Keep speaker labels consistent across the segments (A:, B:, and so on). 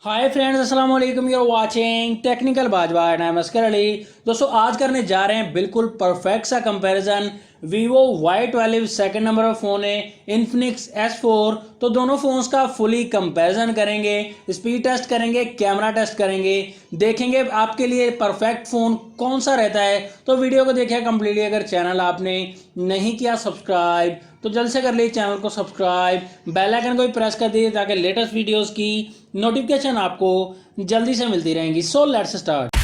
A: हाय friends, अस्सलाम वालेकुम। You are watching technical Bajwa and I am Askar Ali. दोस्तों, आज करने जा रहे हैं बिल्कुल परफेक्ट सा comparison. Vivo Y12 second number पर फ़ोन है, इन्फिनिक्स S4। तो दोनों फ़ोन्स का फुली कंपैरिजन करेंगे, स्पीड टेस्ट करेंगे, कैमरा टेस्ट करेंगे, देखेंगे आपके लिए परफेक्ट फ़ोन कौन सा रहता है। तो वीडियो को देखिए कंप्लीटली। अगर चैनल आपने नहीं किया सब्सक्राइब तो जल्द से कर लीजिए चैनल को सब्सक्राइब, बेल आइकन को भी प्रेस कर दीजिए ताकि लेटेस्ट वीडियोस की नोटिफिकेशन आपको जल्दी से मिलती रहेंगी। So let's start.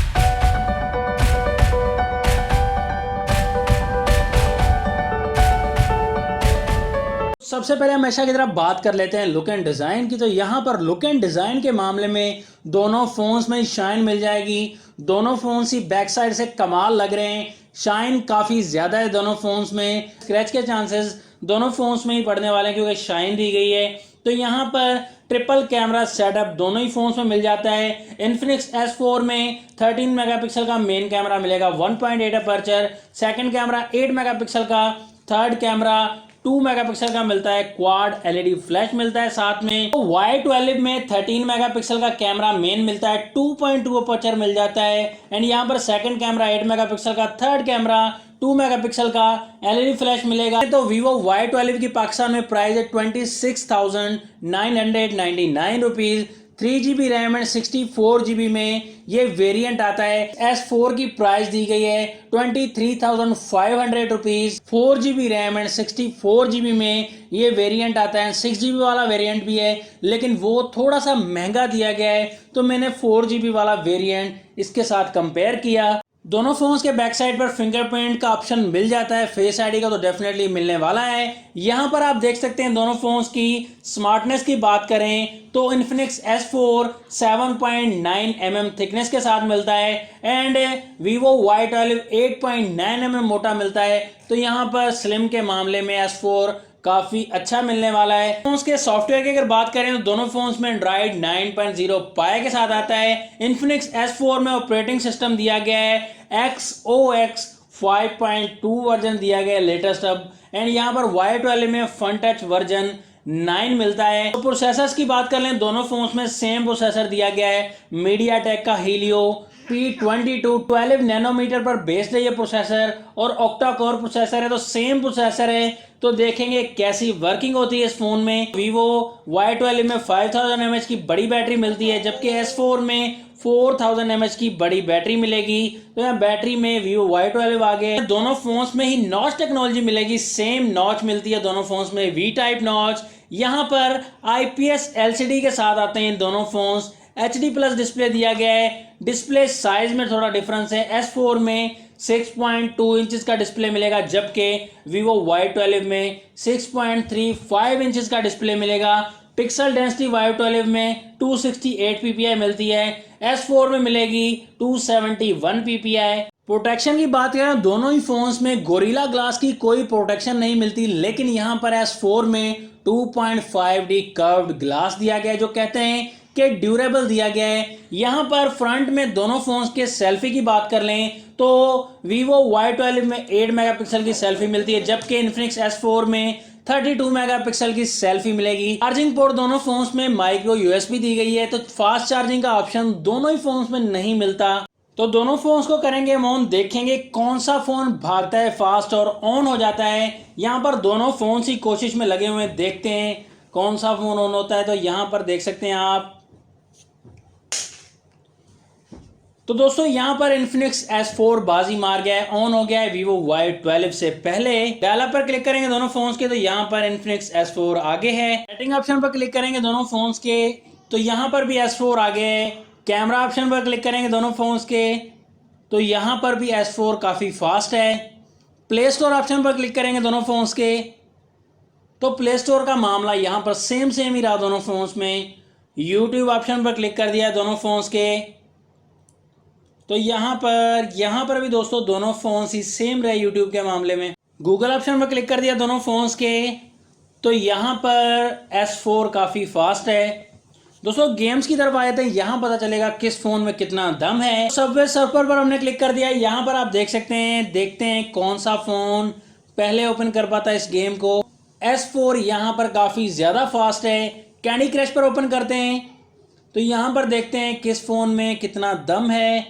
A: सबसे पहले हमेशा की तरह बात कर लेते हैं लुक एंड डिज़ाइन की। तो यहाँ पर लुक एंड डिज़ाइन के मामले में दोनों फ़ोन्स में शाइन मिल जाएगी। दोनों फ़ोन्स ही बैक साइड से कमाल लग रहे हैं, शाइन काफ़ी ज़्यादा है दोनों फ़ोन्स में। स्क्रैच के चांसेस दोनों फ़ोन्स में ही पड़ने वाले हैं क्योंकि शाइन दी गई है। तो यहाँ पर ट्रिपल कैमरा सेटअप दोनों ही फ़ोन्स में मिल जाता है। इन्फिनिक्स S4 में 13 मेगापिक्सल का मेन कैमरा मिलेगा, 1.8 अपर्चर। सेकंड कैमरा 8 मेगापिक्सल का, थर्ड कैमरा 2 मेगापिक्सल का मिलता है, क्वाड एलईडी फ्लैश मिलता है साथ में। तो Y12 में 13 मेगापिक्सल का कैमरा मेन मिलता है, 2.2 अपर्चर मिल जाता है। एंड यहाँ पर सेकंड कैमरा 8 मेगापिक्सल का, थर्ड कैमरा 2 मेगापिक्सल का एलईडी फ्लैश मिलेगा। तो Vivo Y12 की पाकिस्तान में प्राइस है 26,999 rupees. 3GB RAM and 64GB में ये वेरिएंट आता है। S4 की प्राइस दी गई है 23,500 rupees. 4GB RAM and 64GB में ये वेरिएंट आता है। 6GB वाला वेरिएंट भी है लेकिन वो थोड़ा सा महंगा दिया गया है, तो मैंने 4GB वाला वेरिएंट इसके साथ कंपेयर किया। दोनों फोन्स के बैक साइड पर फिंगरप्रिंट का ऑप्शन मिल जाता है, फेस आईडी का तो डेफिनेटली मिलने वाला है। यहाँ पर आप देख सकते हैं दोनों फोन्स की स्मार्टनेस की बात करें तो इन्फिनिक्स S4 7.9 mm थिकनेस के साथ मिलता है एंड Vivo Y12 8.9 mm मोटा मिलता है। तो यहाँ पर स्लिम के मामले में S4 काफी अच्छा मिलने वाला है। फोन्स के सॉफ्टवेयर की अगर बात करें तो दोनों फोन्स में एंड्रॉइड 9.0 पाई के साथ आता है। इन्फिनिक्स S4 में ऑपरेटिंग सिस्टम दिया गया है XOX 5.2 वर्जन दिया गया है लेटेस्ट अब। एंड यहाँ पर Y12 में फन टच वर्जन 9 मिलता है। तो प्रोसेसर्स की बात कर लें, दोनों फोन्स में सेम प्रोसेसर दिया गया है, मीडियाटेक का हीलियो P22 12 नैनोमीटर पर बेस्ड है ये प्रोसेसर और ऑक्टा कोर प्रोसेसर है, तो सेम प्रोसेसर है। तो देखेंगे कैसी वर्किंग होती है इस फोन में। Vivo Y12 में 5000 mAh की बड़ी बैटरी मिलती है जबकि S4 में 4000 mAh की बड़ी बैटरी मिलेगी। तो यहाँ बैटरी में Vivo Y12 आगे। दोनों फोन्स में ही नॉच टेक्नोलॉजी मिलेगी, सेम नॉच मिलती है दोनों फोन्स में, V टाइप नॉच। यहाँ पर IPS LCD के साथ आते हैं दोनों फोन्स। HD प्लस डिस्प्ले दिया गया है। डिस्प्ले साइज में थोड़ा डिफरेंस है, S4 में 6.2 इंचेस का डिस्प्ले मिलेगा जबकि Vivo Y12 में 6.35 इंचेस का डिस्प्ले मिलेगा। पिक्सल डेंसिटी Y12 में 268 ppi मिलती है, S4 में मिलेगी 271 ppi। प्रोटेक्शन की बात करें दोनों ही फोन्स में गोरिल्ला ग्लास की कोई प्रोटेक्शन नहीं मिलती, लेकिन यहाँ पर S4 में 2.5D कर्व्ड ग्लास दिया गया है जो कहते हैं कि ड्यूरेबल दिया गया है। यहाँ पर फ्रंट में दोनों फोन्स के सेल्फी की बात कर लें तो Vivo Y12 में 8 मेगापिक्सल की सेल्फी मिलती है जबकि इन्फिनिक्स S4 में 32 मेगापिक्सल की सेल्फी मिलेगी। चार्जिंग पोर्ट दोनों फोन्स में माइक्रो USB दी गई है, तो फास्ट चार्जिंग का ऑप्शन दोनों ही फोन्स में नहीं मिलता। तो दोनों फोन्स को करेंगे हम ऑन, देखेंगे कौन सा फोन भागता है फास्ट और ऑन हो जाता है। यहाँ पर दोनों फोन्स ही कोशिश में लगे हुए हैं, देखते हैं कौन सा फोन ऑन होता है। तो यहाँ पर देख सकते हैं आप, तो दोस्तों यहाँ पर इन्फिनिक्स S4 बाजी मार गया है, ऑन हो गया है Vivo Y12 से पहले। डायलअप पर क्लिक करेंगे दोनों फोन्स के तो यहाँ पर इन्फिनिक्स S4 आगे है। सेटिंग ऑप्शन पर क्लिक करेंगे दोनों फोन्स के तो यहाँ पर भी S4 आगे है। कैमरा ऑप्शन पर क्लिक करेंगे दोनों फोन्स के तो यहाँ पर भी S4 काफ़ी फास्ट है। प्ले स्टोर ऑप्शन पर क्लिक करेंगे दोनों फोन्स के तो प्ले स्टोर का मामला यहाँ पर सेम ही रहा दोनों फोन्स में। यूट्यूब ऑप्शन पर क्लिक कर दिया दोनों फोन्स के तो यहाँ पर भी दोस्तों दोनों फोन्स ही सेम रहे यूट्यूब के मामले में। गूगल ऑप्शन पर क्लिक कर दिया दोनों फोन्स के तो यहाँ पर S4 काफ़ी फास्ट है। दोस्तों गेम्स की तरफ आए थे, यहाँ पता चलेगा किस फोन में कितना दम है। सबवे सर्फर पर हमने क्लिक कर दिया, यहाँ पर आप देख सकते हैं, देखते हैं कौन सा फोन पहले ओपन कर पाता है इस गेम को। S4 यहाँ पर काफ़ी ज़्यादा फास्ट है। कैंडी क्रश पर ओपन करते हैं तो यहाँ पर देखते हैं किस फ़ोन में कितना दम है।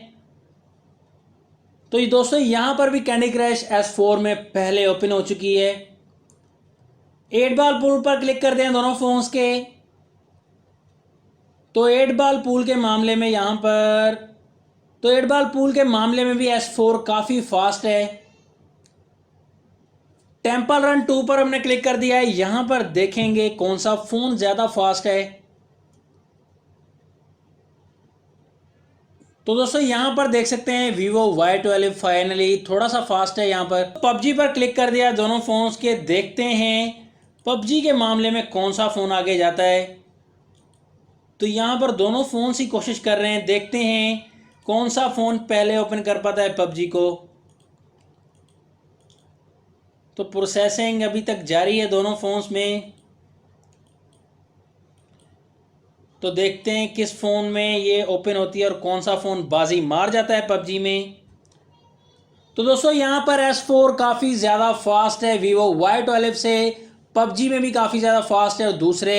A: तो ये दोस्तों यहाँ पर भी कैंडी क्रश S4 में पहले ओपन हो चुकी है। 8 बॉल पूल पर क्लिक करते हैं दोनों फोन्स के। तो 8 बॉल पूल के मामले में यहाँ पर तो 8 बॉल पूल के मामले में भी S4 काफ़ी फास्ट है। टेम्पल रन 2 पर हमने क्लिक कर दिया है। यहां पर देखेंगे कौन सा फोन ज्यादा फास्ट है। तो दोस्तों यहां पर देख सकते हैं Vivo Y12 फाइनली थोड़ा सा फास्ट है। यहां पर PUBG पर क्लिक कर दिया दोनों फोन्स के। देखते हैं PUBG के मामले में कौन सा फोन आगे जाता है। तो यहां पर दोनों फोन्स ही कोशिश कर रहे हैं। देखते हैं कौन सा फोन पहले ओपन कर पाता है PUBG को। तो प्रोसेसिंग अभी तक जारी है दोनों फोन्स में। तो देखते हैं किस फ़ोन में ये ओपन होती है और कौन सा फ़ोन बाजी मार जाता है PUBG में। तो दोस्तों यहाँ पर S4 काफ़ी ज़्यादा फास्ट है Vivo Y12 से। PUBG में भी काफ़ी ज़्यादा फास्ट है और दूसरे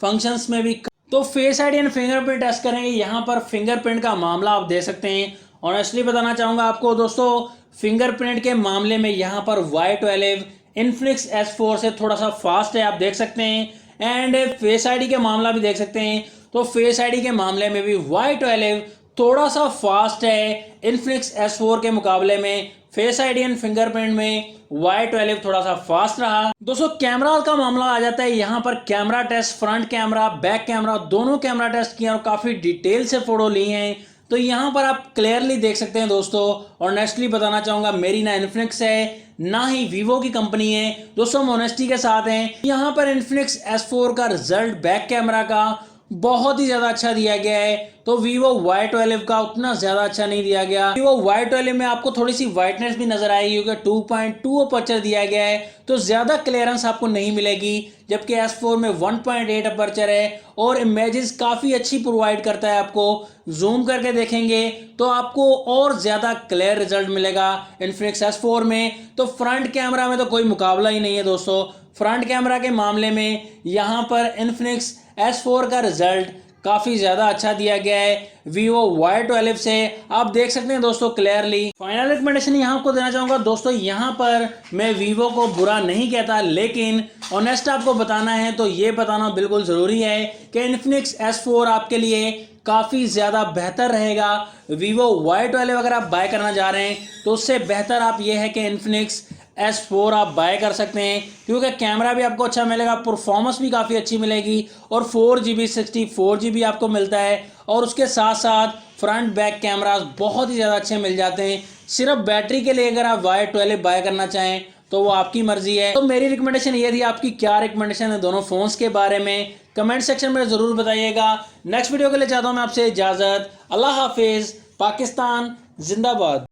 A: फंक्शंस में भी। तो face ID and fingerprint test करेंगे। यहाँ पर फिंगरप्रिंट का मामला आप दे सकते हैं। ऑनेस्टली बताना चाहूँगा आपको दोस्तों, फिंगरप्रिंट के मामले में यहाँ पर Y12 इन्फिनिक्स S4 से थोड़ा सा फास्ट है, आप देख सकते हैं। एंड फेस आईडी के मामला भी देख सकते हैं। तो फेस आईडी के मामले में भी Y12 थोड़ा सा फास्ट है इन्फिनिक्स S4 के मुकाबले में। फेस आईडी एंड फिंगरप्रिंट में Y12 थोड़ा सा फास्ट रहा। दोस्तों कैमरा का मामला आ जाता है। यहाँ पर camera test, front camera, back camera, दोनों कैमरा टेस्ट किए और काफ़ी डिटेल से फोटो ली हैं। तो यहाँ पर आप क्लियरली देख सकते हैं दोस्तों। ऑनेस्टली बताना चाहूँगा, मेरी ना इन्फिनिक्स है ना ही वीवो की कंपनी है। दोस्तों हम ऑनेस्टी के साथ हैं। यहाँ पर इन्फिनिक्स S4 का रिजल्ट बैक कैमरा का बहुत ही ज़्यादा अच्छा दिया गया है। तो Vivo Y12 का उतना ज़्यादा अच्छा नहीं दिया गया। Vivo Y12 में आपको थोड़ी सी वाइटनेस भी नजर आएगी क्योंकि 2.2 अपर्चर दिया गया है, तो ज़्यादा क्लियरेंस आपको नहीं मिलेगी। जबकि S4 में 1.8 अपर्चर है और इमेजेस काफ़ी अच्छी प्रोवाइड करता है। आपको जूम करके देखेंगे तो आपको और ज़्यादा क्लियर रिजल्ट मिलेगा इन्फिनिक्स S4 में। तो फ्रंट कैमरा में तो कोई मुकाबला ही नहीं है दोस्तों। फ्रंट कैमरा के मामले में यहाँ पर इन्फिनिक्स S4 का रिजल्ट काफ़ी ज़्यादा अच्छा दिया गया है Vivo Y12 से, आप देख सकते हैं दोस्तों क्लियरली। फाइनल रिकमेंडेशन यहाँ आपको देना चाहूँगा दोस्तों, यहाँ पर मैं Vivo को बुरा नहीं कहता, लेकिन ऑनेस्ट आपको बताना है तो ये बताना बिल्कुल ज़रूरी है कि इन्फिनिक्स S4 आपके लिए काफ़ी ज़्यादा बेहतर रहेगा। Vivo Y12 अगर आप बाय करना जा रहे हैं तो उससे बेहतर आप ये है कि इन्फिनिक्स S4 आप बाय कर सकते हैं, क्योंकि कैमरा भी आपको अच्छा मिलेगा, परफॉर्मेंस भी काफ़ी अच्छी मिलेगी और 4GB 64GB आपको मिलता है। और उसके साथ साथ फ्रंट बैक कैमरास बहुत ही ज़्यादा अच्छे मिल जाते हैं। सिर्फ बैटरी के लिए अगर आप Y12 बाय करना चाहें तो वो आपकी मर्जी है। तो मेरी रिकमेंडेशन ये थी। आपकी क्या रिकमेंडेशन है दोनों फ़ोन्स के बारे में कमेंट सेक्शन में ज़रूर बताइएगा। नेक्स्ट वीडियो के लिए चाहता हूँ मैं आपसे इजाज़त। अल्लाह हाफिज़। पाकिस्तान जिंदाबाद।